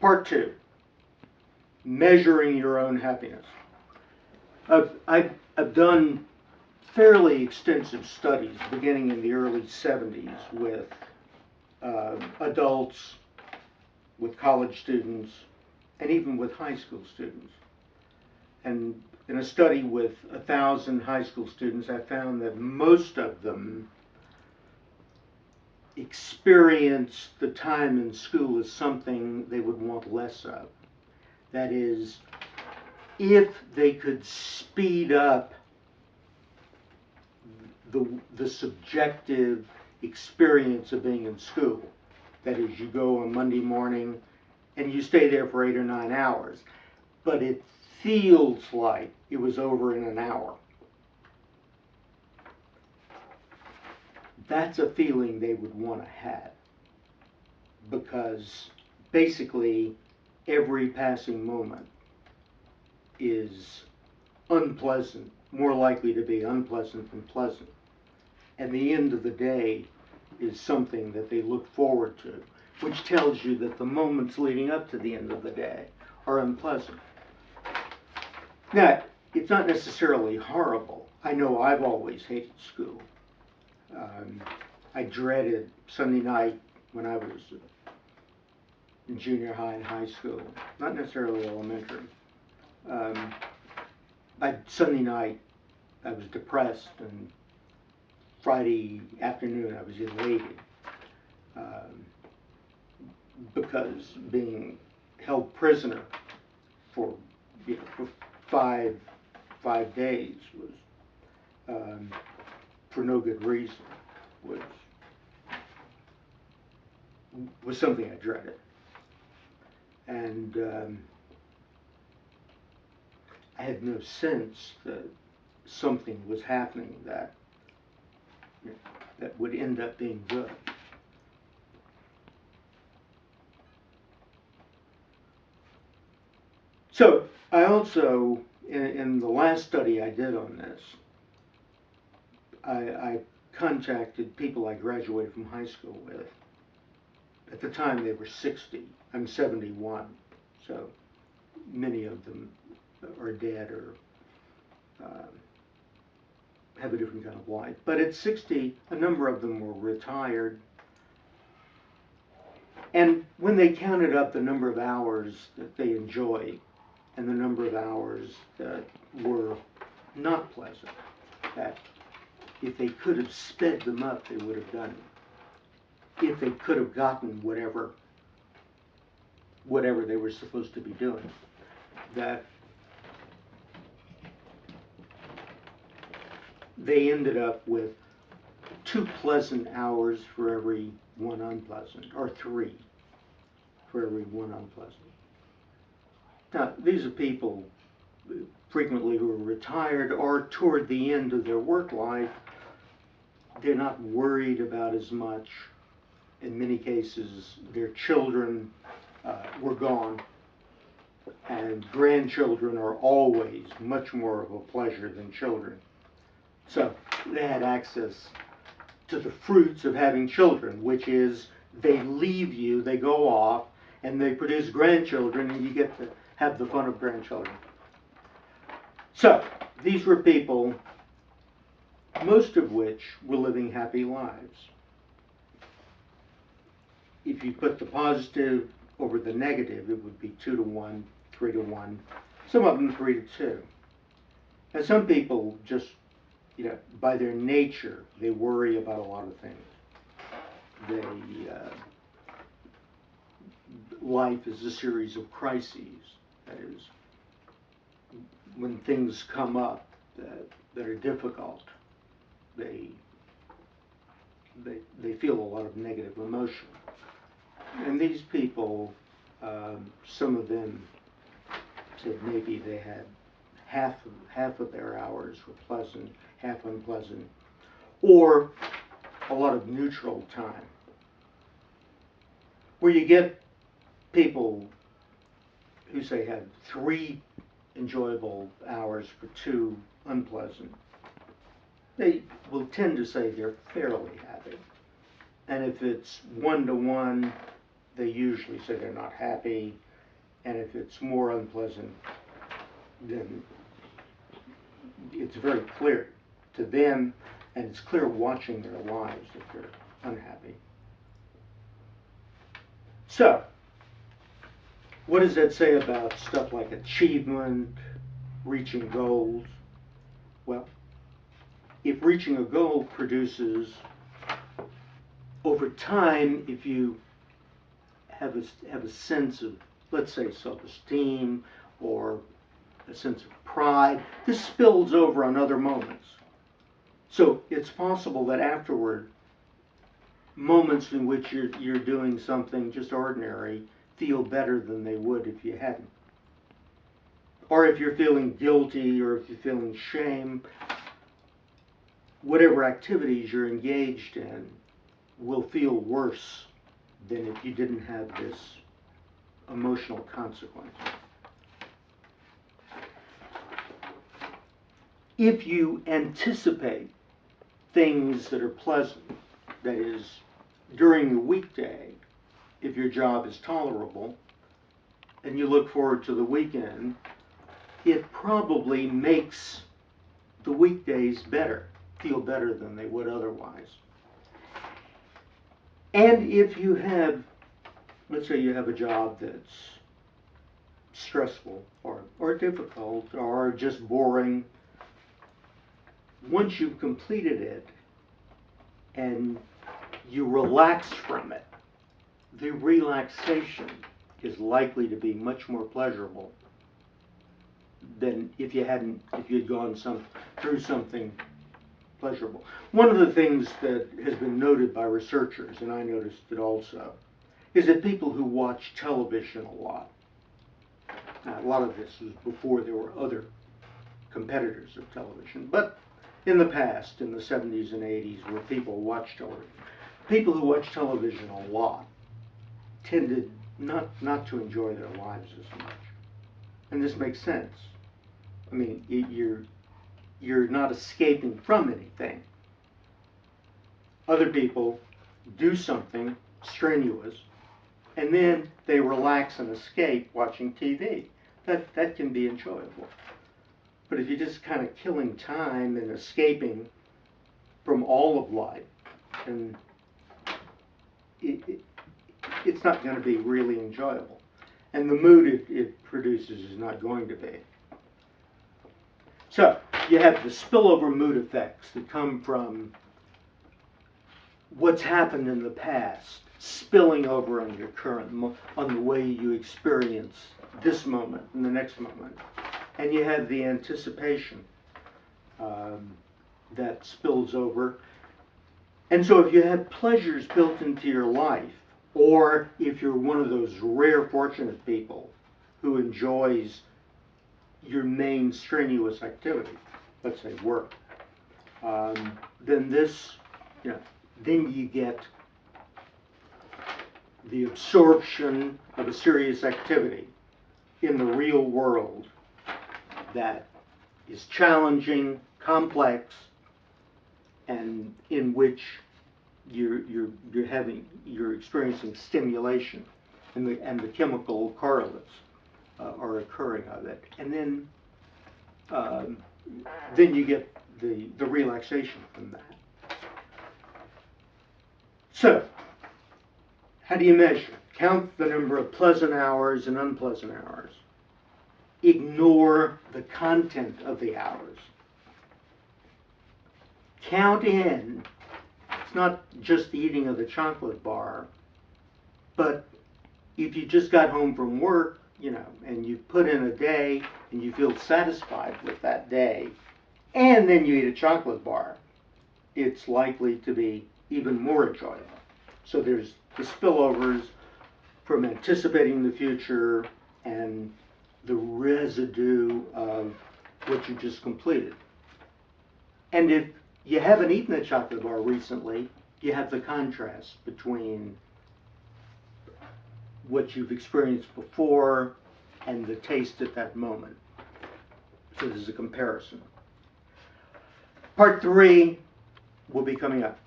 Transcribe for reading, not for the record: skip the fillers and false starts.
Part two, measuring your own happiness. I've done fairly extensive studies beginning in the early 70s with adults, with college students, and even with high school students. And in a study with 1,000 high school students, I found that most of them experience the time in school as something they would want less of. That is, if they could speed up the subjective experience of being in school, that is, you go on Monday morning and you stay there for 8 or 9 hours, but it feels like it was over in an hour. That's a feeling they would want to have, because basically every passing moment is unpleasant, more likely to be unpleasant than pleasant. And the end of the day is something that they look forward to, which tells you that the moments leading up to the end of the day are unpleasant. Now, it's not necessarily horrible. I know I've always hated school. I dreaded Sunday night when I was in junior high and high school, not necessarily elementary. By Sunday night, I was depressed, and Friday afternoon, I was elated, because being held prisoner for, for five days was, for no good reason, was something I dreaded. And I had no sense that something was happening that would end up being good. So I also, in the last study I did on this, I contacted people I graduated from high school with. At the time they were 60. I'm 71, so many of them are dead or have a different kind of life. But at 60, a number of them were retired. And when they counted up the number of hours that they enjoyed and the number of hours that were not pleasant, that if they could have sped them up, they would have done it. If they could have gotten whatever they were supposed to be doing, that they ended up with 2 pleasant hours for every 1 unpleasant, or 3 for every 1 unpleasant. Now, these are people frequently who are retired or toward the end of their work life. They're not worried about as much. In many cases, their children were gone, and grandchildren are always much more of a pleasure than children. So they had access to the fruits of having children, which is they leave you, they go off, and they produce grandchildren, and you get to have the fun of grandchildren. So these were people, most of which were living happy lives. If you put the positive over the negative, it would be 2 to 1, 3 to 1, some of them 3 to 2. And some people just, by their nature, they worry about a lot of things. Life is a series of crises. That is, when things come up that are difficult, they feel a lot of negative emotion. And these people, some of them said maybe they had half of their hours were pleasant, half unpleasant, or a lot of neutral time, where you get people who say have 3 enjoyable hours for 2 unpleasant. They will tend to say they're fairly happy. And if it's 1 to 1, they usually say they're not happy. And if it's more unpleasant, then it's very clear to them, and it's clear watching their lives that they're unhappy. So, what does that say about stuff like achievement, reaching goals? Well, if reaching a goal produces, over time, if you have a sense of, let's say, self-esteem or a sense of pride, this spills over on other moments. So it's possible that afterward, moments in which you're doing something just ordinary feel better than they would if you hadn't. Or if you're feeling guilty or if you're feeling shame, whatever activities you're engaged in will feel worse than if you didn't have this emotional consequence. If you anticipate things that are pleasant, that is, during the weekday, if your job is tolerable, and you look forward to the weekend, it probably makes the weekdays better, feel better than they would otherwise. And if you have, let's say you have a job that's stressful or difficult or just boring, once you've completed it and you relax from it, the relaxation is likely to be much more pleasurable than if you had gone through something pleasurable. One of the things that has been noted by researchers, and I noticed it also, is that people who watch television a lot. Now, a lot of this was before there were other competitors of television, but in the past, in the 70s and 80s, where people watched television, people who watch television a lot tended not to enjoy their lives as much. And this makes sense. I mean, you're not escaping from anything. Other people do something strenuous, and then they relax and escape watching TV. That can be enjoyable. But if you're just kind of killing time and escaping from all of life, then it's not going to be really enjoyable. And the mood it produces is not going to be. So, you have the spillover mood effects that come from what's happened in the past, spilling over on your current, on the way you experience this moment and the next moment. And you have the anticipation that spills over. And so if you have pleasures built into your life, or if you're one of those rare fortunate people who enjoys your main strenuous activity, let's say work, then then you get the absorption of a serious activity in the real world that is challenging, complex, and in which you're experiencing stimulation, and the chemical correlates are occurring of it, and then you get the relaxation from that. So, how do you measure? Count the number of pleasant hours and unpleasant hours. Ignore the content of the hours. Count in, it's not just the eating of the chocolate bar, but if you just got home from work, and you put in a day and you feel satisfied with that day, and then you eat a chocolate bar, it's likely to be even more enjoyable. So there's the spillovers from anticipating the future and the residue of what you just completed. And if you haven't eaten a chocolate bar recently, you have the contrast between what you've experienced before and the taste at that moment. So there's a comparison. Part 3 will be coming up.